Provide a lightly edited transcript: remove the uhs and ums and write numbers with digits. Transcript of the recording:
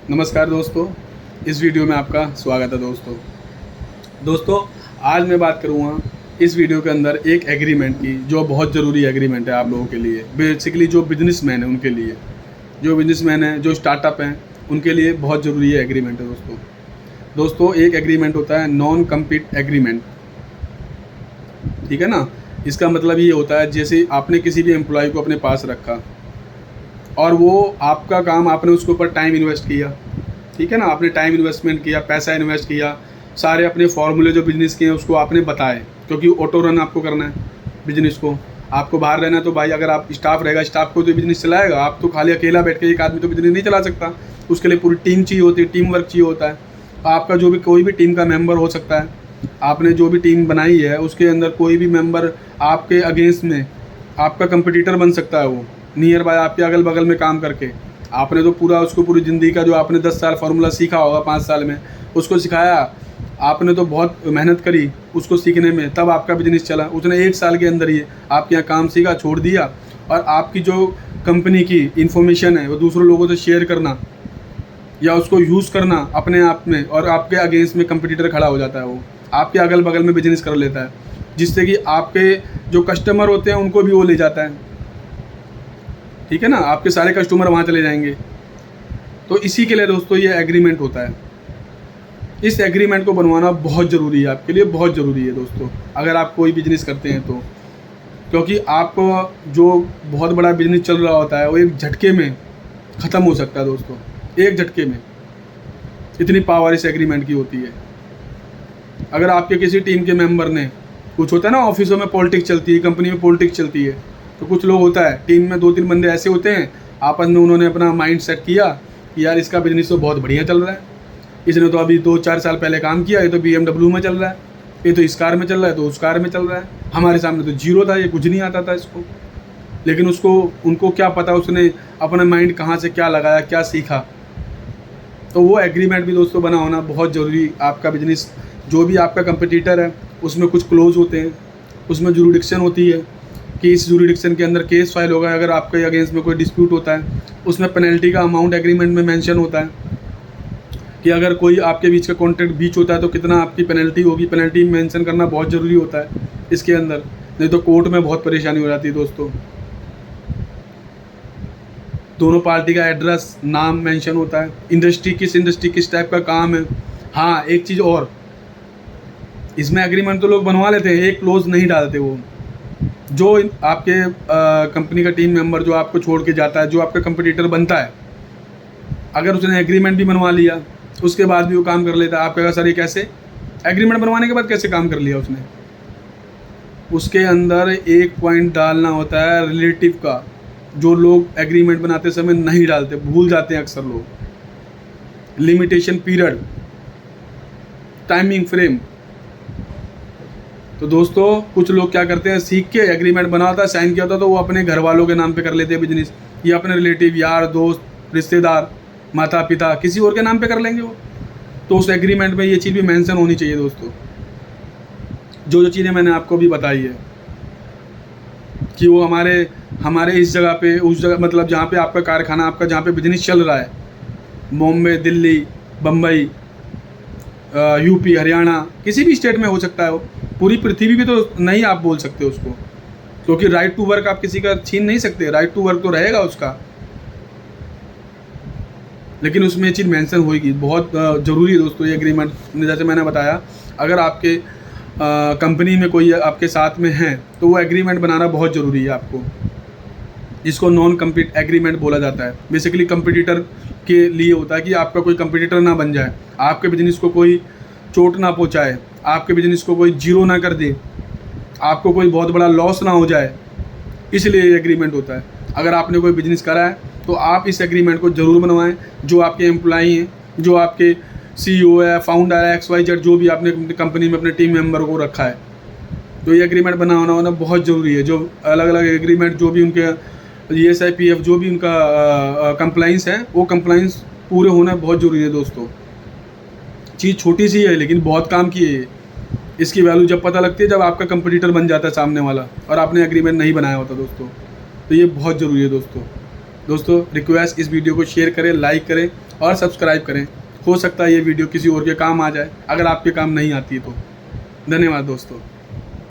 नमस्कार दोस्तों, इस वीडियो में आपका स्वागत है दोस्तों। आज मैं बात करूँगा इस वीडियो के अंदर एक एग्रीमेंट की, जो बहुत ज़रूरी एग्रीमेंट है आप लोगों के लिए। बेसिकली जो बिजनेसमैन है उनके लिए, जो स्टार्टअप हैं उनके लिए बहुत ज़रूरी है एग्रीमेंट है दोस्तों। एक एग्रीमेंट होता है नॉन कम्पीट एग्रीमेंट, ठीक है ना। इसका मतलब ये होता है, जैसे आपने किसी भी एम्प्लॉय को अपने पास रखा और वो आपका काम, आपने उसके ऊपर टाइम इन्वेस्ट किया, ठीक है ना। आपने टाइम इन्वेस्टमेंट किया, पैसा इन्वेस्ट किया, सारे अपने फॉर्मूले जो बिज़नेस के हैं उसको आपने बताए, क्योंकि ऑटो रन आपको करना है बिजनेस को। आपको बाहर रहना है तो भाई, अगर आप स्टाफ रहेगा, स्टाफ को तो बिजनेस चलाएगा। आप तो खाली अकेला बैठ के एक आदमी तो बिजनेस नहीं चला सकता, उसके लिए पूरी टीम चाहिए होती है, टीम वर्क चाहिए होता है। आपका जो भी कोई भी टीम का मेंबर हो सकता है, आपने जो भी टीम बनाई है उसके अंदर कोई भी मेंबर आपके अगेंस्ट में आपका कंपटीटर बन सकता है। वो नियर बाय आपके अगल बगल में काम करके, आपने तो पूरी ज़िंदगी का जो आपने 10 साल फार्मूला सीखा होगा, 5 साल में उसको सिखाया, आपने तो बहुत मेहनत करी उसको सीखने में, तब आपका बिजनेस चला। उसने 1 साल के अंदर ही आपके यहाँ काम सीखा, छोड़ दिया, और आपकी जो कंपनी की इन्फॉर्मेशन है वो दूसरों लोगों से शेयर करना या उसको यूज़ करना अपने आप में, और आपके अगेंस्ट में कंपटीटर खड़ा हो जाता है। वो आपके अगल बगल में बिजनेस कर लेता है, जिससे कि आपके जो कस्टमर होते हैं उनको भी वो ले जाता है, ठीक है ना। आपके सारे कस्टमर वहाँ चले जाएंगे। तो इसी के लिए दोस्तों ये एग्रीमेंट होता है। इस एग्रीमेंट को बनवाना बहुत ज़रूरी है, आपके लिए बहुत ज़रूरी है दोस्तों, अगर आप कोई बिजनेस करते हैं तो। क्योंकि आपको जो बहुत बड़ा बिजनेस चल रहा होता है वो एक झटके में ख़त्म हो सकता है दोस्तों, एक झटके में। इतनी पावर इस एग्रीमेंट की होती है। अगर आपके किसी टीम के मेंबर ने, कुछ होता है ना ऑफिसों में पॉलिटिक्स चलती है, कंपनी में पॉलिटिक्स चलती है, तो कुछ लोग होता है टीम में 2-3 बंदे ऐसे होते हैं, आपस में उन्होंने अपना माइंड सेट किया कि यार इसका बिजनेस तो बहुत बढ़िया चल रहा है, इसने तो अभी 2-4 साल पहले काम किया, ये तो BMW में चल रहा है, ये तो इस कार में चल रहा है, तो उस कार में चल रहा है, हमारे सामने तो जीरो था, ये कुछ नहीं आता था इसको। लेकिन उनको क्या पता उसने अपना माइंड कहाँ से क्या लगाया, क्या सीखा। तो वो एग्रीमेंट भी दोस्तों बना होना बहुत ज़रूरी। आपका बिजनेस, जो भी आपका कंपटीटर है, उसमें कुछ क्लोज होते हैं, उसमें जुरिडिक्शन होती है कि इस जुरिडिक्शन के अंदर केस फाइल होगा। अगर आपके अगेंस्ट में कोई डिस्प्यूट होता है, उसमें पेनल्टी का अमाउंट एग्रीमेंट में मेंशन होता है कि अगर कोई आपके बीच का कॉन्ट्रैक्ट बीच होता है तो कितना आपकी पेनल्टी होगी। पेनल्टी मेंशन करना बहुत ज़रूरी होता है इसके अंदर, नहीं तो कोर्ट में बहुत परेशानी हो जाती है दोस्तों। दोनों पार्टी का एड्रेस, नाम मेंशन होता है, इंडस्ट्री किस टाइप का काम है। हाँ, एक चीज़ और, इसमें एग्रीमेंट तो लोग बनवा लेते हैं, एक क्लोज नहीं डालते। वो जो आपके कंपनी का टीम मेंबर जो आपको छोड़ के जाता है, जो आपका कंपटीटर बनता है, अगर उसने एग्रीमेंट भी बनवा लिया उसके बाद भी वो काम कर लेता है, आप कहेगा सर ये कैसे, एग्रीमेंट बनवाने के बाद कैसे काम कर लिया उसने। उसके अंदर एक पॉइंट डालना होता है रिलेटिव का, जो लोग एग्रीमेंट बनाते समय नहीं डालते, भूल जाते हैं अक्सर लोग। Limitation period, timing frame. तो दोस्तों कुछ लोग क्या करते हैं, सीख के एग्रीमेंट बना होता है, साइन किया होता है, तो वो अपने घर वालों के नाम पे कर लेते हैं बिजनेस, या अपने रिलेटिव, यार दोस्त, रिश्तेदार, माता पिता, किसी और के नाम पे कर लेंगे वो। तो उस एग्रीमेंट में ये चीज़ भी मेंशन होनी चाहिए दोस्तों, जो चीज़ें मैंने आपको भी बताई है, कि वो हमारे इस जगह पे, उस जगह, मतलब जहाँ पे आपका कारखाना, आपका जहाँ पे बिजनेस चल रहा है, बॉम्बे, दिल्ली, बम्बई, यूपी, हरियाणा, किसी भी स्टेट में हो सकता है वो, पूरी पृथ्वी भी तो नहीं आप बोल सकते उसको, क्योंकि राइट टू वर्क आप किसी का छीन नहीं सकते, राइट टू वर्क तो रहेगा उसका। लेकिन उसमें ये चीज़ मेंशन होगी, बहुत ज़रूरी है दोस्तों ये एग्रीमेंट। जैसे मैंने बताया, अगर आपके कंपनी में कोई आपके साथ में है तो वो एग्रीमेंट बनाना बहुत ज़रूरी है आपको, जिसको नॉन कम्पीट एग्रीमेंट बोला जाता है। बेसिकली कंपटीटर के लिए होता है कि आपका कोई कंपटीटर ना बन जाए, आपके बिजनेस को कोई चोट ना पहुंचाए, आपके बिजनेस को कोई जीरो ना कर दे, आपको कोई बहुत बड़ा लॉस ना हो जाए, इसलिए ये एग्रीमेंट होता है। अगर आपने कोई बिजनेस करा है तो आप इस एग्रीमेंट को ज़रूर बनवाएं। जो आपके एम्प्लॉई हैं, जो आपके CEO है, फाउंडर है, XYZ, जो भी आपने कंपनी में अपने टीम मेंबर को रखा है, तो ये एग्रीमेंट होना बहुत ज़रूरी है। जो अलग अलग एग्रीमेंट, जो भी उनके ESI, PF, जो भी उनका कंप्लाइंस है, वो कंप्लाइंस पूरे होना बहुत ज़रूरी है दोस्तों। चीज़ छोटी सी है लेकिन बहुत काम की है। इसकी वैल्यू जब पता लगती है जब आपका कंपटीटर बन जाता है सामने वाला, और आपने एग्रीमेंट नहीं बनाया होता दोस्तों। तो ये बहुत ज़रूरी है दोस्तों। दोस्तों रिक्वेस्ट, इस वीडियो को शेयर करें, लाइक करें और सब्सक्राइब करें। हो सकता है ये वीडियो किसी और के काम आ जाए, अगर आपके काम नहीं आती है तो। धन्यवाद दोस्तों।